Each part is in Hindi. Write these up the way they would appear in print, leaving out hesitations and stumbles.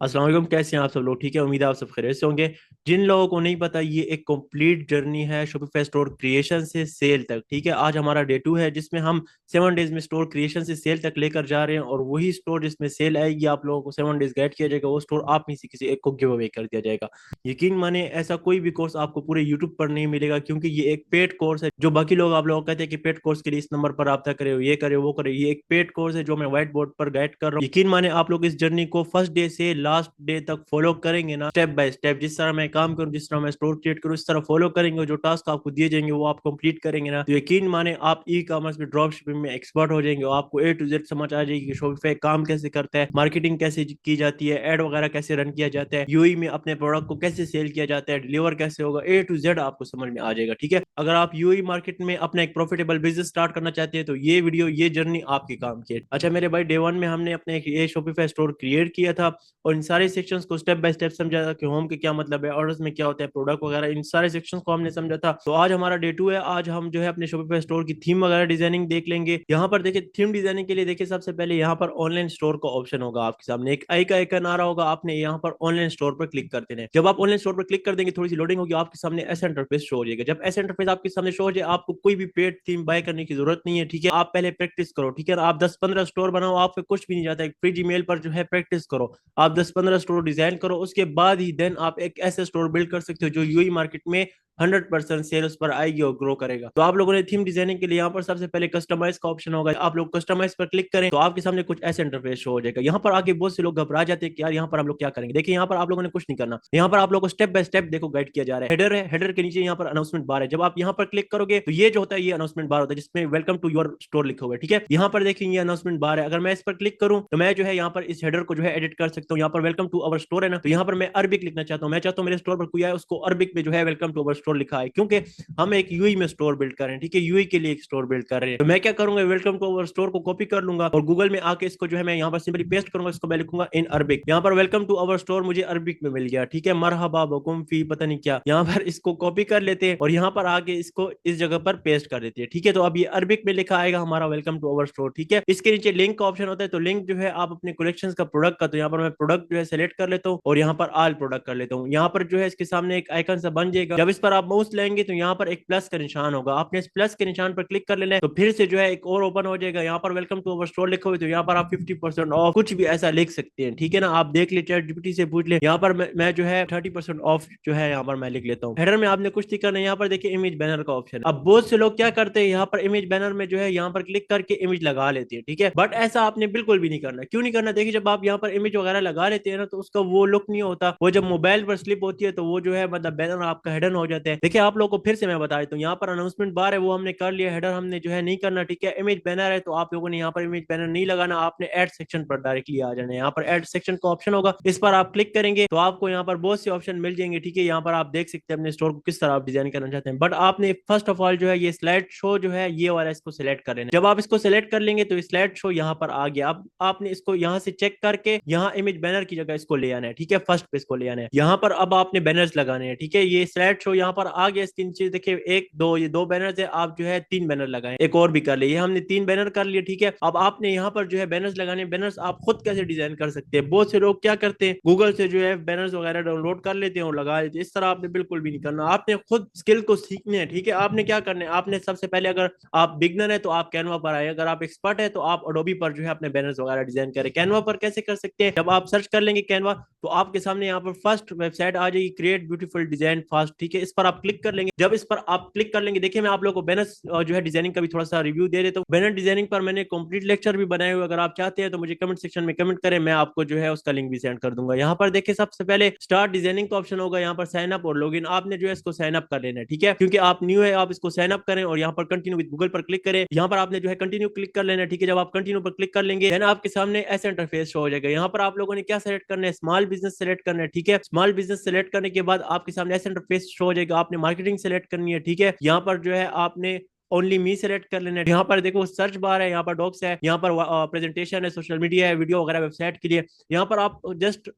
अस्सलाम वालेकुम, कैसे हैं आप सब लोग? ठीक है, उम्मीद है आप सब खैरियत से होंगे। जिन लोगों को नहीं पता, ये एक कंप्लीट जर्नी है शॉपिफाई स्टोर क्रिएशन से सेल तक। ठीक है, आज हमारा डे 2 है जिसमें हम 7 डेज में स्टोर क्रिएशन से सेल तक लेकर जा रहे हैं। और वही स्टोर जिसमें सेल आएगी, आप लोगों को 7 डेज गाइड किया जाएगा, वो स्टोर आप में से किसी एक को गिव अवे कर दिया जाएगा। यकीन माने, ऐसा कोई भी कोर्स आपको पूरे यूट्यूब पर नहीं मिलेगा, क्योंकि ये एक पेड कोर्स है। जो बाकी लोग आप लोग कहते हैं कि पेड कोर्स के लिए इस नंबर पर रब्ता करे, ये करे वो करे, ये एक पेड कोर्स है जो मैं व्हाइट बोर्ड पर गाइड कर रहा हूँ। यकीन माने, आप लोग इस जर्नी को फर्स्ट डे से लास्ट डे तक फॉलो करेंगे ना, स्टेप बाय स्टेप, जिस तरह मैं काम करूँ, जिस तरह मैं स्टोर क्रिएट करूँ, इस तरह फॉलो करेंगे। जो टास्क आपको दिए जाएंगे वो आप कंप्लीट करेंगे ना, तो यकीन माने आप ई कॉमर्स में, ड्रॉप शिपिंग में एक्सपर्ट हो जाएंगे। और आपको ए टू जेड समझ आ जाएगी कि शॉपिफाई काम कैसे करता है, मार्केटिंग कैसे की जाती है, एड वगैरह कैसे रन किया जाता है, यूई में अपने प्रोडक्ट को कैसे सेल किया जाता है, डिलीवर कैसे होगा, ए टू जेड आपको समझ में आ जाएगा। ठीक है, अगर आप यूई मार्केट में अपना एक प्रॉफिटेबल बिजनेस स्टार्ट करना चाहते हैं तो ये वीडियो, ये जर्नी आपके काम की है। अच्छा मेरे भाई, डे 1 में हमने अपने एक ये शॉपिफाई स्टोर क्रिएट किया था और इन सारे सेक्शंस को स्टेप बाय स्टेप समझा था कि होम के क्या मतलब है, ऑर्डर्स में क्या होता है, प्रोडक्ट वगैरह, इन सारे सेक्शंस को हमने समझा था। तो आज हमारा डे 2 है। आज हम जो है अपने शॉपिफाई स्टोर की थीम वगैरह डिजाइनिंग देख लेंगे। यहाँ पर देखिए, थीम डिजाइनिंग के लिए देखिए, सबसे पहले यहाँ पर ऑनलाइन स्टोर का ऑप्शन होगा आपके सामने, एक आई का आइकन आ रहा होगा, आपने यहाँ पर ऑनलाइन स्टोर पर क्लिक कर देना है। जब आप ऑनलाइन स्टोर पर क्लिक कर देंगे, थोड़ी सी लोडिंग होगी, आपके सामने ऐसा इंटरफेस शो हो जाएगा। जब ऐसा इंटरफेस आपके सामने शो हो जाए, आपको कोई भी पेड थीम बाय करने की जरूरत नहीं है। ठीक है, आप पहले प्रैक्टिस करो। ठीक है, आप 10-15 स्टोर बनाओ, आपको कुछ भी नहीं जाता है, फ्री जीमेल पर जो है प्रैक्टिस करो। आप 10-15 स्टोर डिजाइन करो, उसके बाद ही देन आप एक ऐसे स्टोर बिल्ड कर सकते हो जो यूई मार्केट में 100% सेल उस पर आएगी और ग्रो करेगा। तो आप लोगों ने थीम डिजाइनिंग के लिए यहाँ पर सबसे पहले कस्टमाइज का ऑप्शन होगा, आप लोग कस्टमाइज पर क्लिक करें तो आपके सामने कुछ ऐसे इंटरफेस शो हो जाएगा। यहाँ पर आके बहुत से लोग घबरा जाते हैं कि यार यहाँ पर हम लोग क्या करेंगे। देखिए, यहाँ पर आप लोगों ने कुछ नहीं करना, यहाँ पर आप लोगों को स्टेप बाय स्टेप देखो गाइड किया जा रहा है। हेडर है, हेडर के नीचे यहाँ पर अनाउंसमेंट बार है। जब आप यहाँ पर क्लिक करोगे तो ये जो होता है, ये अनाउंसमेंट बार होता है जिसमें वेलकम टू योर स्टोर लिखा हुआ है। ठीक है, यहाँ पर देखेंगे अनाउंसमेंट बार है। अगर मैं इस पर क्लिक करूँ तो मैं जो है यहाँ पर इस हेडर को जो है एडिट कर सकता हूँ। यहाँ पर वेलकम टू अवर स्टोर है ना, तो यहाँ पर मैं अरबिक लिखना चाहता हूँ। मैं चाहता हूँ मेरे स्टोर पर कोई आए, उसको अरबिक में जो है वेलकम टू अवर स्टोर लिखा है, क्योंकि हम एक यूई में स्टोर बिल्ड कर रहे हैं। ठीक है, यूई के लिए एक स्टोर बिल्ड कर रहे हैं। तो मैं क्या करूंगा, वेलकम टू अवर स्टोर को कॉपी कर लूंगा और गूगल में आके इसको जो है मैं यहाँ पर सिंपली पेस्ट करूंगा। इसको मैं लिखूंगा इन अरबिक। यहाँ पर वेलकम टू अवर स्टोर मुझे अरबिक में मिल गया। ठीक है, मरहबा बकुम फी पता नहीं क्या, यहाँ पर इसको कॉपी कर लेते हैं और यहाँ पर आके इसको इस जगह पर पेस्ट कर देते हैं। ठीक है, तो अब ये अरबिक में लिखा आएगा हमारा वेलकम टू अवर स्टोर। ठीक है, इसके नीचे लिंक का ऑप्शन होता है, तो लिंक जो है आप अपने कलेक्शन का प्रोडक्ट का, तो यहाँ पर मैं प्रोडक्ट जो है सेलेक्ट कर लेता हूँ और यहाँ पर आल प्रोडक्ट कर लेता हूँ। यहाँ पर जो है इसके सामने एक आइकन सा बन जाएगा। जब इस पर आप माउस लेंगे तो यहाँ पर एक प्लस का निशान होगा, आपने इस प्लस के निशान पर क्लिक कर लेना है तो फिर से जो है एक और ओपन हो जाएगा। यहाँ पर वेलकम टू अवर स्टोर लिखा हुआ है, तो यहाँ पर आप 50% ऑफ कुछ भी ऐसा लिख सकते हैं। ठीक है ना, आप देख ले, चैट जीपीटी से पूछ ले। यहाँ पर मैं जो है 30% ऑफ जो है यहाँ पर मैं लिख लेता हूँ। हेडर में आपने कुछ नहीं करना, यहाँ पर देखिए इमेज बैनर का ऑप्शन। अब बहुत से लोग क्या करते हैं, यहाँ पर इमेज बैनर में जो है यहाँ पर क्लिक करके इमेज लगा लेते हैं। ठीक है, बट ऐसा आपने बिल्कुल भी नहीं करना। क्यों नहीं करना? देखिए, जब आप यहाँ पर इमेज वगैरह लगा लेते हैं ना, तो उसका वो लुक नहीं होता। वो जब मोबाइल पर स्लिप होती है तो वो जो है मतलब बैनर आपका हिडन हो जाता है। देखिए, आप लोगों को फिर से मैं बता देता हूँ, यहाँ पर अनाउंसमेंट बार है वो हमने कर लिया, हेडर हमने जो है नहीं करना। ठीक है, इमेज बैनर है तो आप लोगों ने यहाँ पर इमेज बैनर नहीं लगाना, आपने ऐड सेक्शन पर डायरेक्टली आ जाना है। यहाँ पर ऐड सेक्शन का ऑप्शन होगा, इस पर आप क्लिक करेंगे तो आपको यहाँ पर बहुत से ऑप्शन मिल जाएंगे। ठीक है, यहाँ पर आप देख सकते हैं अपने स्टोर को किस तरह आप डिजाइन करना चाहते हैं। बट आपने फर्स्ट ऑफ ऑल जो है ये स्लाइड शो जो है ये वाला इसको सिलेक्ट कर लेना। जब आप इसको सिलेक्ट कर लेंगे तो स्लाइड शो यहाँ पर आ गया। अब आपने इसको यहाँ से चेक करके यहाँ इमेज बैनर की जगह इसको ले आना है। ठीक है, फर्स्ट पे इसको ले आना है। यहाँ पर अब आपने बैनर्स लगाने हैं। ठीक है, ये स्लाइड शो यहाँ पर आ गया। इसके नीचे देखिए एक दो, ये दो बैनर्स है, आप जो है 3 बैनर लगाए, एक और भी कर लिए। हमने 3 बैनर कर लिए। ठीक है, अब आपने यहाँ पर जो है बैनर्स लगाने। बैनर्स आप खुद कैसे डिजाइन कर सकते हैं, बहुत से लोग क्या करते हैं, गूगल से जो है बैनर्स वगैरह डाउनलोड कर लेते हैं और लगा लेते हैं। इस तरह आपने बिल्कुल भी नहीं करना, आपने खुद स्किल को सीखने हैं। ठीक है, आपने क्या करना है, आपने सबसे पहले, अगर आप बिगनर है तो आप कैनवा पर आए, अगर आप एक्सपर्ट है तो आप अडोबी पर जो है अपने बैनर्स वगैरह डिजाइन करें। कैनवा पर कैसे कर सकते हैं, जब आप सर्च कर लेंगे कैनवा तो आपके सामने यहाँ पर फर्स्ट वेबसाइट आ जाएगी, क्रिएट ब्यूटीफुल डिजाइन फास्ट। ठीक है, इस पर आप क्लिक कर लेंगे। जब इस पर आप क्लिक कर लेंगे, देखिए मैं आप लोगों को बैनर्स जो है डिजाइनिंग का भी थोड़ा सा रिव्यू दे देता हूँ। बैनर डिजाइनिंग पर मैंने कंप्लीट लेक्चर भी बनाए हुए, अगर आप चाहते हैं तो मुझे कमेंट सेक्शन में कमेंट करें, मैं आपको जो है उसका लिंक भी सेंड कर दूंगा। यहाँ पर देखिए सबसे पहले स्टार्ट डिजाइनिंग का ऑप्शन होगा, यहाँ पर साइन अप और लॉगिन, आपने जो है इसको साइन अप कर लेना है। ठीक है, क्योंकि आप न्यू है, आप इसको साइन अप करें और यहाँ पर कंटिन्यू विद गूगल पर क्लिक करें। यहाँ पर आपने जो है कंटिन्यू क्लिक कर लेना है। ठीक है, जब आप कंटिन्यू पर क्लिक कर लेंगे देन आपके सामने ऐसा इंटरफेस शो हो जाएगा। यहाँ पर आप लोगों ने क्या सेलेक्ट करना है, स्मॉल बिजनेस सेलेक्ट करना है। ठीक है, स्मॉल बिजनेस सेलेक्ट करने के बाद आपके सामने ऐसा इंटरफेस शो हो जाएगा, आपने मार्केटिंग सेलेक्ट करनी है। ठीक है, यहाँ पर जो है आपने ओनली मी सेलेक्ट कर लेना है। यहाँ पर देखो सर्च बार है, यहाँ पर डॉक्स है, यहाँ पर प्रेजेंटेशन है, सोशल मीडिया है, वीडियो वगैरह वेबसाइट के लिए। यहाँ पर आप जस्ट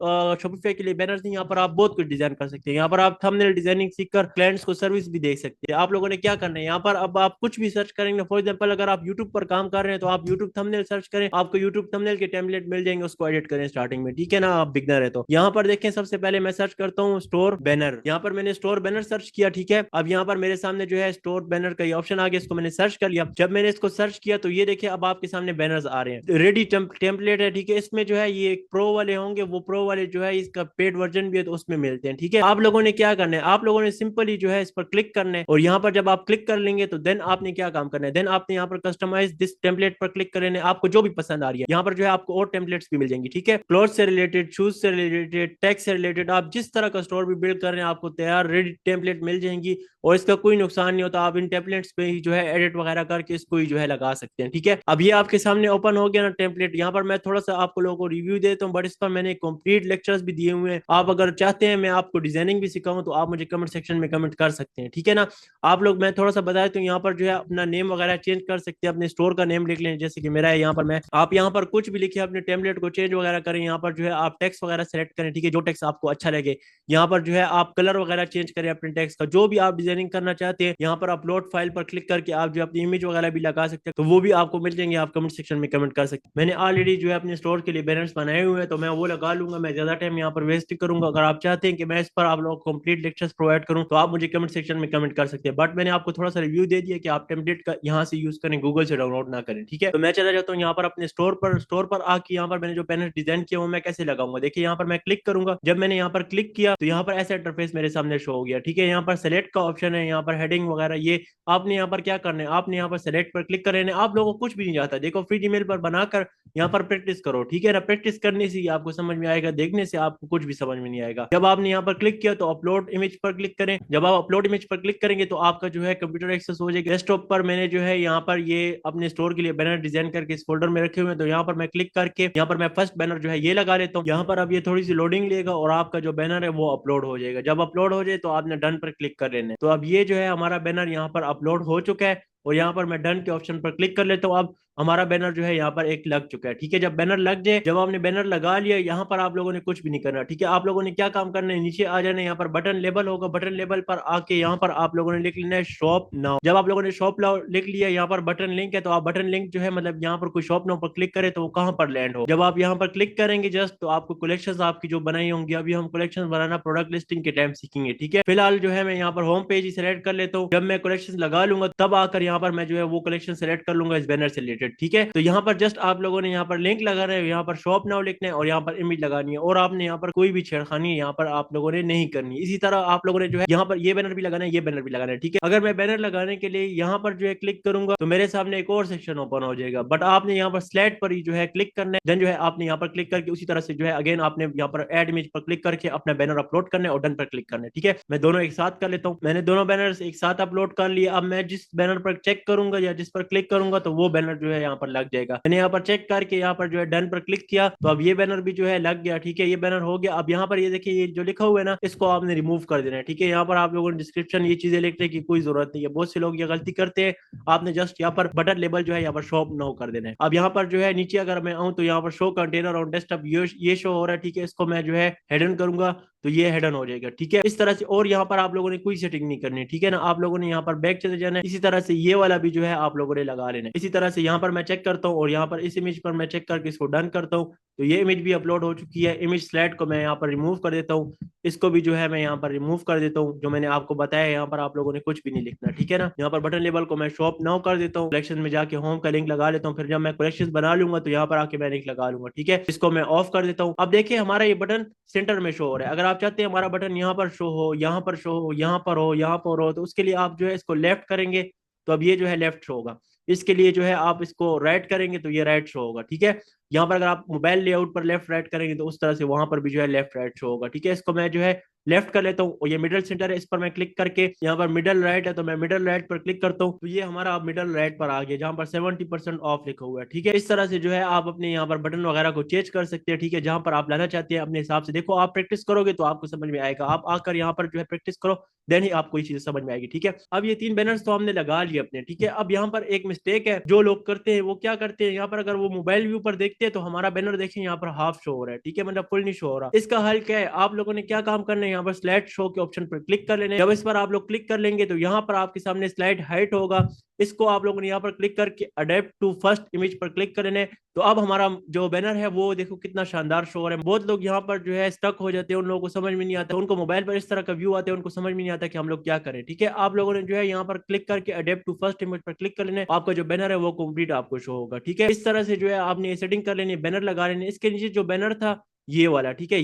शॉपिफाई के लिए बैनर्स नहीं, यहाँ पर आप बहुत कुछ डिजाइन कर सकते हैं। यहाँ पर आप थंबनेल डिजाइनिंग सीखकर क्लाइंट्स को सर्विस भी दे सकते हैं। आप लोगों ने क्या करना है, यहाँ पर अब आप कुछ भी सर्च करेंगे, फॉर एग्जाम्पल अगर आप यूट्यूब पर काम कर रहे हैं तो आप यूट्यूब थंबनेल सर्च करें, आपको यूट्यूब थंबनेल के टेम्पलेट मिल जाएंगे, उसको एडिट करें स्टार्टिंग में, ठीक है ना। आप बिगनर है तो यहाँ पर देखें, सबसे पहले मैं सर्च करता हूँ स्टोर बैनर। यहाँ पर मैंने स्टोर बैनर सर्च किया, ठीक है। अब यहाँ पर मेरे सामने जो है स्टोर बैनर का ये ऑप्शन आ गया, इसको मैंने सर्च कर लिया। जब मैंने इसको सर्च किया तो ये देखिए अब आपके सामने बैनर्स आ रहे हैं, रेडी टेम्पलेट है, ठीक है। इसमें जो है ये प्रो वाले होंगे, वो प्रो वाले जो है इसका पेड वर्जन भी है तो उसमें मिलते हैं, ठीक है। आप लोगों ने क्या करना है, आप लोगों ने सिंपली जो है इस पर क्लिक करना है, और यहाँ पर जब आप क्लिक कर लेंगे तो देन आपने क्या काम करना है, देन आपने यहाँ पर कस्टमाइज दिस टेम्पलेट पर क्लिक करने, आपको जो भी पसंद आ रही है यहाँ पर जो है आपको और टेम्पलेट्स भी मिल जाएंगी, ठीक है। क्लोथ से रिलेटेड, शूज से रिलेटेड, टैक्स से रिलेटेड, आप जिस तरह का स्टोर भी बिल्ड कर रहे हैं आपको तैयार रेडी टेम्पलेट मिल जाएंगी, और इसका कोई नुकसान नहीं होता। आप इन टेम्पलेट्स पे ही जो है एडिट वगैरह करके इसको ही जो है लगा सकते हैं, ठीक है। अब ये आपके सामने ओपन हो गया ना टेम्पलेट। यहाँ पर मैं थोड़ा सा आपको लोगों को रिव्यू देता हूँ, बट इस पर मैंने कंप्लीट लेक्चर्स भी दिए हुए हैं। आप अगर चाहते हैं मैं आपको डिजाइनिंग भी सिखाऊं तो आप मुझे कमेंट सेक्शन में कमेंट कर सकते हैं, ठीक है ना। आप लोग, मैं थोड़ा सा बता देता हूँ, यहाँ पर जो है अपना नेम वगैरह चेंज कर सकते हैं, अपने स्टोर का नेम लिख लें, जैसे कि मेरा है यहाँ पर। मैं आप यहाँ पर कुछ भी लिखिए, अपने टेम्पलेट को चेंज वगैरह करें। यहाँ पर जो है आप टेक्स्ट वगैरह सेलेक्ट करें, ठीक है, जो टेक्स्ट आपको अच्छा लगे। यहाँ पर जो है आप कलर वगैरह चेंज करें अपने टेक्स्ट का, जो भी आप डिजाइनिंग करना चाहते हैं। यहाँ पर अपलोड फाइल पर क्लिक करके आप जो अपनी इमेज वगैरह भी लगा सकते हैं, तो वो भी आपको मिल जाएंगे, आप कमेंट सेक्शन में कमेंट कर सकते हैं। मैंने ऑलरेडी जो है अपने स्टोर के लिए बैनर्स बनाए हुए हैं, तो मैं वो लगा लूंगा, मैं ज्यादा टाइम यहाँ पर वेस्ट करूंगा। अगर आप चाहते हैं कि मैं इस पर आप लोगों को कंप्लीट लेक्चर्स प्रोवाइड करूँ तो आप मुझे कमेंट सेक्शन में कमेंट कर सकते हैं, बट मैंने आपको थोड़ा सा रिव्यू दे दिया कि आप टेम्पलेट का यहाँ से यूज करें, गूगल से डाउनलोड ना करें, ठीक है। तो मैं चला जाता हूँ यहाँ पर अपने स्टोर पर आके यहाँ पर मैंने जो बैनर डिजाइन किया वो मैं कैसे लगाऊंगा। देखिए यहाँ पर मैं क्लिक करूंगा, जब मैंने यहाँ पर क्लिक किया तो यहाँ पर ऐसा इंटरफेस मेरे सामने शो हो गया, ठीक है। यहाँ पर सेलेक्ट का ऑप्शन है, यहाँ पर हेडिंग वगैरह, ये आपने यहाँ पर क्या करना है, आपने यहाँ पर सेलेक्ट पर क्लिक करना है। आप लोगों को कुछ भी नहीं आता, देखो फ्री ईमेल पर बनाकर यहाँ पर प्रैक्टिस करो, ठीक है ना। प्रैक्टिस करने से ही आपको समझ में आएगा, देखने से आपको कुछ भी समझ में नहीं आएगा। जब आपने यहाँ पर क्लिक किया तो अपलोड इमेज पर क्लिक करें। जब आप अपलोड इमेज पर क्लिक करेंगे तो आपका जो है कंप्यूटर एक्सेस हो जाएगा। डेस्कटॉप पर मैंने जो है यहाँ पर ये अपने स्टोर के लिए बैनर डिजाइन करके इस फोल्डर में रखे हुए हैं, तो यहाँ पर मैं क्लिक करके यहाँ पर मैं फर्स्ट बैनर जो है ये लगा लेता हूँ। यहाँ पर अब ये थोड़ी सी लोडिंग लेगा और आपका जो बैनर है वो अपलोड हो जाएगा। जब अपलोड हो जाए तो आपने डन पर क्लिक कर लेना है। तो अब ये जो है हमारा बैनर यहाँ पर अपलोड हो चुका है, और यहाँ पर मैं डन के ऑप्शन पर क्लिक कर लेता हूँ। अब हमारा बैनर जो है यहाँ पर एक लग चुका है, ठीक है। जब बैनर लग जाए, जब आपने बैनर लगा लिया, यहाँ पर आप लोगों ने कुछ भी नहीं करना, ठीक है। आप लोगों ने क्या काम करना है, नीचे आ जाना है, यहाँ पर बटन लेबल होगा, बटन लेबल पर आके यहाँ पर आप लोगों ने लिख लेना है शॉप नाउ। जब आप लोगों ने शॉप नाउ लिख लिया, यहाँ पर बटन लिंक है, तो आप बटन लिंक जो है मतलब यहाँ पर कोई शॉप नाउ पर क्लिक करे तो वो कहाँ पर लैंड हो। जब आप यहाँ पर क्लिक करेंगे जस्ट, तो आपको कलेक्शन आपकी जो बनाई होंगी, अभी हम कलेक्शन बनाना प्रोडक्ट लिस्टिंग के टाइम सीखेंगे, ठीक है। फिलहाल जो है मैं यहाँ पर होम पेज ही सिलेक्ट कर लेता हूँ। जब मैं कलेक्शन लगा लूंगा तब आकर यहाँ पर मैं जो है वो कलेक्शन सेलेक्ट कर लूंगा इस बैनर से रिलेटेड, ठीक है। तो यहाँ पर जस्ट आप लोगों ने यहाँ पर लिंक लगा रहे हैं, यहाँ पर शॉप नाउ लिखना है और यहाँ पर इमेज लगानी है, और आपने यहाँ पर कोई भी छेड़खानी यहाँ पर आप लोगों ने नहीं करनी। इसी तरह आप लोगों ने जो है यहाँ पर ये बैनर भी लगाना है, ये बैनर भी लगाना है, ठीक है। अगर मैं बैनर लगाने के लिए यहाँ पर जो है क्लिक करूंगा तो मेरे सामने एक और सेक्शन ओपन हो जाएगा, बट आपने यहाँ पर स्लाइड पर ही जो है क्लिक करना है। देन जो है आपने यहाँ पर क्लिक करके उसी तरह से जो है अगेन आपने यहाँ पर एड इमेज पर क्लिक करके अपना बैनर अपलोड करना है और डन पर क्लिक करना है, ठीक है। मैं दोनों एक साथ कर लेता हूँ। मैंने दोनों बैनर एक साथ अपलोड कर लिया। अब मैं जिस बैनर पर चेक करूंगा या जिस पर क्लिक करूंगा तो वो बैनर जो है यहाँ पर लग जाएगा। मैंने यहाँ पर चेक करके यहाँ पर जो है डन पर क्लिक किया तो अब ये बैनर भी जो है लग गया, ठीक है। ये बैनर हो गया। अब यहाँ पर ये देखिए ये जो लिखा हुआ है ना, इसको आपने रिमूव कर देना है, ठीक है। यहाँ पर आप लोगों ने डिस्क्रिप्शन ये चीजें लिखने की कोई जरूरत नहीं है, बहुत से लोग ये गलती करते हैं। आपने जस्ट यहाँ पर बटन लेबल जो है यहाँ पर शॉप नो कर देना है। अब यहाँ पर जो है नीचे अगर मैं आऊँ तो यहाँ पर शो कंटेनर ऑन डेस्कटॉप ये शो हो रहा है, ठीक है। इसको मैं जो है हेडन करूंगा तो ये हेडन हो जाएगा, ठीक है, इस तरह से। और यहाँ पर आप लोगों ने कोई सेटिंग नहीं करनी, ठीक है ना। आप लोगों ने यहाँ पर बैक चले जाना है। इसी तरह से ये वाला भी जो है आप लोगों ने लगा लेना है। इसी तरह से यहाँ पर मैं चेक करता हूँ और यहाँ पर इस इमेज पर मैं चेक करके इसको डन करता हूँ तो ये इमेज भी अपलोड हो चुकी है। इमेज स्लाइड को मैं यहाँ पर रिमूव कर देता हूँ, इसको भी जो है मैं यहाँ पर रिमूव कर देता हूँ। जो मैंने आपको बताया यहाँ पर आप लोगों ने कुछ भी नहीं लिखना, ठीक है ना। यहाँ पर बटन लेबल को मैं शॉप नाउ कर देता हूँ, कलेक्शन में जाके होम का लिंक लगा लेता हूँ। फिर जब मैं कलेक्शन बना लूंगा तो यहाँ पर आके मैं लिंक लगा लूंगा, ठीक है। इसको मैं ऑफ कर देता हूँ। अब देखिए हमारा ये बटन सेंटर में शो हो रहा है। अगर आप चाहते हैं हमारा बटन यहाँ पर शो हो, यहाँ पर शो हो, यहाँ पर हो, यहाँ पर हो, तो उसके लिए आप जो है इसको लेफ्ट करेंगे तो अब ये जो है लेफ्ट शो होगा। इसके लिए जो है आप इसको राइट करेंगे तो ये राइट शो होगा, ठीक है। यहाँ पर अगर आप मोबाइल लेआउट पर लेफ्ट राइट करेंगे तो उस तरह से वहां पर भी जो है लेफ्ट राइट शो होगा। ठीक है, इसको मैं जो है लेफ्ट कर लेता हूँ, ये मिडल सेंटर है, इस पर मैं क्लिक करके यहाँ पर मिडल राइट है तो मैं मिडल राइट पर क्लिक करता हूँ, तो ये हमारा मिडल राइट पर आ गया जहाँ पर 70% ऑफ लिखा हुआ है। ठीक है, इस तरह से जो है आप अपने यहाँ पर बटन वगैरह को चेंज कर सकते हैं। ठीक है, जहां पर आप लाना चाहते हैं अपने हिसाब से। देखो, आप प्रैक्टिस करोगे तो आपको समझ में आएगा, आप आकर यहाँ पर जो है प्रैक्टिस करो, देन ही आपको ये चीजें समझ में आएगी। ठीक है, अब ये 3 बैनर्स तो हमने लगा लिए अपने। ठीक है, अब यहाँ पर एक मिस्टेक है जो लोग करते हैं, वो क्या करते हैं, यहाँ पर अगर वो मोबाइल व्यू पर देखते हैं तो हमारा बैनर देखें यहाँ पर हाफ शो हो रहा है। ठीक है, मतलब फुल नहीं शो हो रहा। इसका हल क्या है, आप लोगों ने क्या काम करना है, यहाँ पर स्लाइड शो के ऑप्शन पर क्लिक कर लेना है। जब इस पर आप लोग क्लिक कर लेंगे तो यहाँ पर आपके सामने स्लाइड हाइट होगा, इसको आप लोगों ने यहाँ पर क्लिक करके अडेप्ट टू फर्स्ट इमेज पर क्लिक कर लेना है। तो अब हमारा जो बैनर है वो देखो कितना शानदार शो हो रहा है। बहुत लोग यहाँ पर जो है स्टक हो जाते हैं, उन लोगों को समझ में नहीं आता, उनको मोबाइल पर इस तरह का व्यू आते हैं, उनको समझ में नहीं आता कि हम लोग क्या करें। ठीक है, आप लोगों ने जो है यहाँ पर क्लिक करके अडेप्ट टू फर्स्ट इमेज पर क्लिक कर लेना है, आपका जो बैनर है वो कंप्लीट आपको शो होगा। ठीक है, इस तरह से जो है आपने सेटिंग कर लेनी है, बैनर लगा लेने। इसके नीचे जो बैनर था ये वाला, ठीक है,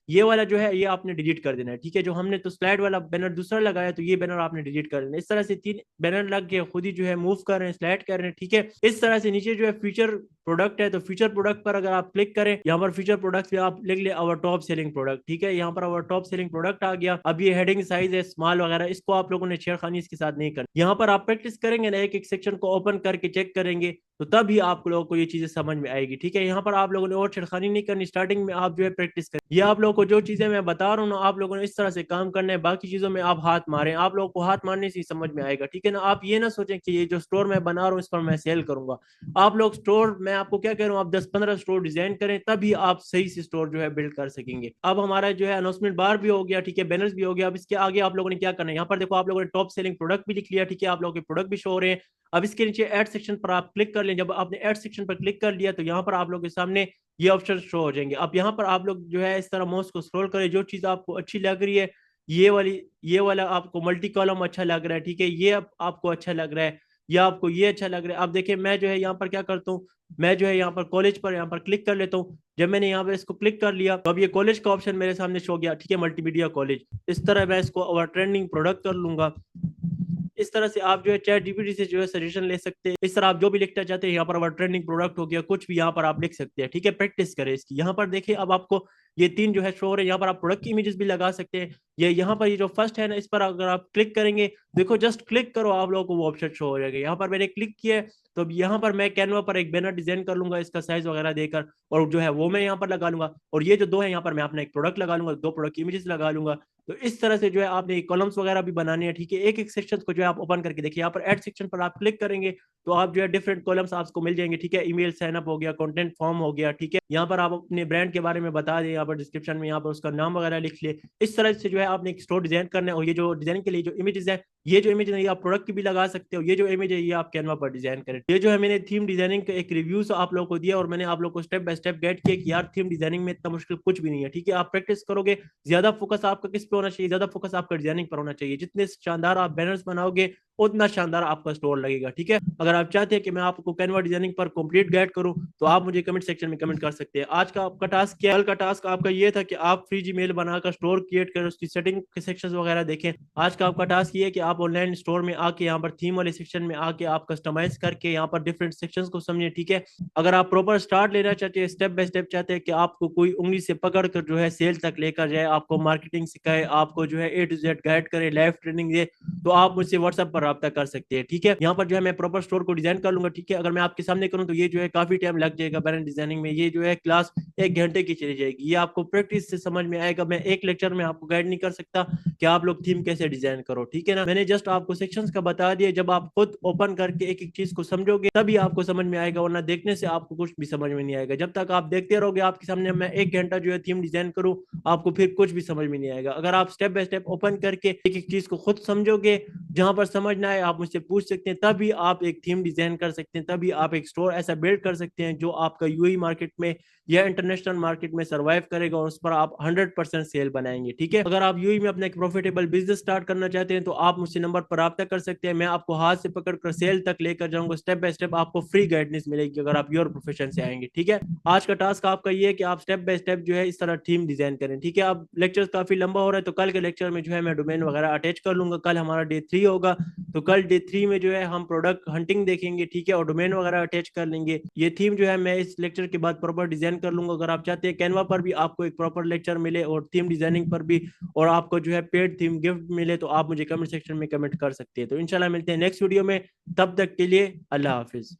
ये वाला जो है ये आपने डिलीट कर देना है। ठीक है, जो हमने तो स्लाइड वाला बैनर दूसरा लगाया तो ये बैनर आपने डिलीट कर देना। इस तरह से 3 बैनर लग के खुद ही जो है मूव कर रहे हैं, स्लाइड कर रहे हैं। ठीक है, इस तरह से नीचे जो है फीचर प्रोडक्ट है, तो फीचर प्रोडक्ट पर अगर आप क्लिक करें, यहाँ पर फीचर प्रोडक्ट पे आप लिख ले अवर टॉप सेलिंग प्रोडक्ट। ठीक है, यहाँ पर अवर टॉप सेलिंग प्रोडक्ट आ गया। अब ये हेडिंग साइज है स्मॉल वगैरह, इसको आप लोगों ने छेड़खानी इसके साथ नहीं करनी। यहाँ पर आप प्रैक्टिस करेंगे ना, एक एक सेक्शन को ओपन करके चेक करेंगे, तो तभी आप लोगों को ये चीजें समझ में आएगी। ठीक है, यहाँ पर आप लोगों ने और छेड़खानी नहीं करनी, स्टार्टिंग में आप जो है प्रैक्टिस करें। ये आप लोगों को जो चीजें मैं बता रहा हूँ ना, आप लोगों ने इस तरह से काम करना है, बाकी चीजों में आप हाथ मारें, आप लोगों को हाथ मारने से ही समझ में आएगा। ठीक है ना, आप ये ना सोचें कि ये जो स्टोर मैं बना रहा हूँ इस पर मैं सेल करूंगा। आप लोग स्टोर, मैं आपको क्या कह रहा हूँ, आप 10-15 स्टोर डिजाइन करें, तभी आप सही से स्टोर जो है बिल्ड कर सकेंगे। अब हमारा जो है अनाउंसमेंट बार भी हो गया, ठीक है, बैनर्स भी हो गया। अब इसके आगे आप लोगों ने क्या करना है, यहाँ पर देखो आप लोगों ने टॉप सेलिंग प्रोडक्ट भी लिख लिया। ठीक है, आप लोगों के प्रोडक्ट भी शो हो रहे हैं। अब इसके नीचे ऐड सेक्शन पर आप क्लिक कर लें। जब आपने ऐड सेक्शन पर क्लिक कर लिया तो यहाँ पर आप लोगों के सामने ये ऑप्शन शो हो जाएंगे। अब यहाँ पर आप लोग जो है इस तरह माउस को स्क्रॉल करें, जो चीज आपको अच्छी लग रही है, ये वाला आपको मल्टी कॉलम अच्छा लग रहा है, ठीक है, ये आपको अच्छा लग रहा है, या आपको ये अच्छा लग रहा है। अब देखिए मैं जो है यहाँ पर क्या करता हूँ, मैं जो है यहाँ पर कॉलेज पर यहाँ पर क्लिक कर लेता हूँ। जब मैंने यहाँ पर इसको क्लिक कर लिया तो अब ये कॉलेज का ऑप्शन मेरे सामने शो गया। ठीक है, मल्टीमीडिया कॉलेज। इस तरह मैं इसको और ट्रेंडिंग प्रोडक्ट कर लूंगा। इस तरह से आप जो है चैट जीपीटी से जो है सजेशन ले सकते हैं। इस तरह आप जो भी लिखना चाहते हैं, यहाँ पर हमारा ट्रेंडिंग प्रोडक्ट हो गया, कुछ भी यहाँ पर आप लिख सकते हैं। ठीक है, प्रैक्टिस करें इसकी। यहाँ पर देखिए अब आपको ये 3 जो है शो हो रहे हैं। यहाँ पर आप प्रोडक्ट की इमेजेस भी लगा सकते हैं। ये यहाँ पर ये जो फर्स्ट है ना, इस पर अगर आप क्लिक करेंगे, देखो जस्ट क्लिक करो, आप लोगों को वो ऑप्शन शो हो जाएगा। यहाँ पर मैंने क्लिक किया है, तो अब यहाँ पर मैं कैनवा पर एक बैनर डिजाइन कर लूंगा, इसका साइज वगैरह देकर, और जो है वो मैं यहाँ पर लगा लूंगा। और ये जो 2 है यहाँ पर मैं अपना एक प्रोडक्ट लगा लूंगा, 2 प्रोडक्ट की इमेजेस लगा लूंगा। तो इस तरह से जो है आपने कॉलम्स वगैरह भी बनाने हैं। ठीक है, एक एक सेक्शन को जो है आप ओपन करके देखिए, यहाँ पर ऐड सेक्शन पर आप क्लिक करेंगे तो आप जो है डिफरेंट कॉलम्स आपको मिल जाएंगे। ठीक है, ईमेल साइन अप हो गया, कंटेंट फॉर्म हो गया। ठीक है, यहाँ पर आप अपने ब्रांड के बारे में बता दें, यहाँ पर डिस्क्रिप्शन में यहाँ पर उसका नाम वगैरह लिख ले। इस तरह से जो है आपने एक स्टोर डिजाइन करना है। और ये जो डिजाइन के लिए जो इमेजेस है, ये जो इमेज है ये आप प्रोडक्ट की भी लगा सकते हो, ये जो इमेज है ये आप कैनवा पर डिजाइन करें। ये जो है मैंने थीम डिजाइनिंग का एक रिव्यू आप लोगों को दिया, और मैंने आप लोग को स्टेप बाय स्टेप गाइड किया कि यार थीम डिजाइनिंग में इतना मुश्किल कुछ भी नहीं है। ठीक है, आप प्रैक्टिस करोगे, ज्यादा फोकस आपका किस पे होना चाहिए, ज्यादा फोकस आपका डिजाइनिंग पर होना चाहिए। जितने शानदार आप बैनर्स बनाओगे उतना शानदार आपका स्टोर लगेगा। ठीक है, अगर आप चाहते हैं कि मैं आपको कैनवा डिजाइनिंग पर कंप्लीट गाइड करूं तो आप मुझे कमेंट सेक्शन में कमेंट कर सकते हैं। आज का आपका टास्क क्या, कल का टास्क आपका ये था कि आप फ्री जीमेल बनाकर स्टोर क्रिएट करें, उसकी सेटिंग के सेक्शंस वगैरह देखें। आज का आपका टास्क ये है कि आप ऑनलाइन स्टोर में आके यहाँ पर थीम वाले सेक्शन में आके आप कस्टमाइज करके यहाँ पर डिफरेंट सेक्शंस को समझें। ठीक है, अगर आप प्रॉपर स्टार्ट लेना चाहते हैं, स्टेप बाय स्टेप चाहते हैं कि आपको कोई उंगली से पकड़ कर जो है सेल तक लेकर जाए, आपको मार्केटिंग सिखाए, आपको जो है A to Z गाइड करे, लाइव ट्रेनिंग दे, तो आप मुझसे व्हाट्सएप पर रब्ता कर सकते हैं। ठीक है, यहाँ पर जो है मैं प्रॉपर स्टोर को डिजाइन कर लूंगा। ठीक है, अगर मैं आपके सामने करूँ तो ये जो है काफी टाइम लग जाएगा बैनर डिजाइनिंग में। ये जो है क्लास 1 घंटे की चली जाएगी, ये आपको प्रैक्टिस से समझ में आएगा। मैं एक लेक्चर में आपको गाइड नहीं कर सकता कि आप लोग थीम कैसे डिजाइन करो। ठीक है ना, मैंने जस्ट आपको सेक्शंस का बता दिया। जब आप खुद ओपन करके एक एक चीज को समझोगे तभी आपको समझ में आएगा, वरना देखने से आपको कुछ भी समझ में नहीं आएगा। जब तक आप देखते रहोगे आपके सामने मैं 1 घंटा जो है थीम डिजाइन करूँ, आपको फिर कुछ भी समझ में नहीं आएगा। अगर आप स्टेप बाय स्टेप ओपन करके एक एक चीज को खुद समझोगे, जहां पर समझ ना आए आप मुझसे पूछ सकते हैं, तभी आप एक थीम डिजाइन कर सकते हैं, तभी आप एक स्टोर ऐसा बिल्ड कर सकते हैं जो आपका यूएई मार्केट में यह इंटरनेशनल मार्केट में सर्वाइव करेगा और उस पर आप 100% सेल बनाएंगे। ठीक है, अगर आप यूएई में अपना एक प्रॉफिटेबल बिजनेस स्टार्ट करना चाहते हैं तो आप मुझसे नंबर पर रब्ता कर सकते हैं। मैं आपको हाथ से पकड़कर सेल तक लेकर जाऊंगा, स्टेप बाय स्टेप आपको फ्री गाइडेंस मिलेगी अगर आप योर प्रोफेशन से आएंगे। ठीक है, आज का टास्क आपका ये है कि आप स्टेप बाय स्टेप जो है इस तरह थीम डिजाइन करें। ठीक है, अब लेक्चर काफी लंबा हो रहा है तो कल के लेक्चर में जो है मैं डोमेन वगैरह अटैच कर लूंगा। कल हमारा डे 3 होगा, तो कल डे 3 में जो है हम प्रोडक्ट हंटिंग देखेंगे। ठीक है, और डोमेन वगैरह अटैच कर लेंगे। ये थीम जो है मैं इस लेक्चर के बाद प्रॉपर डिजाइन कर लूंगा। अगर आप चाहते हैं कैनवा पर भी आपको एक प्रॉपर लेक्चर मिले और थीम डिजाइनिंग पर भी, और आपको जो है पेड थीम गिफ्ट मिले, तो आप मुझे कमेंट सेक्शन में कमेंट कर सकते हैं। तो इंशाल्लाह मिलते हैं नेक्स्ट वीडियो में, तब तक के लिए अल्लाह हाफिज।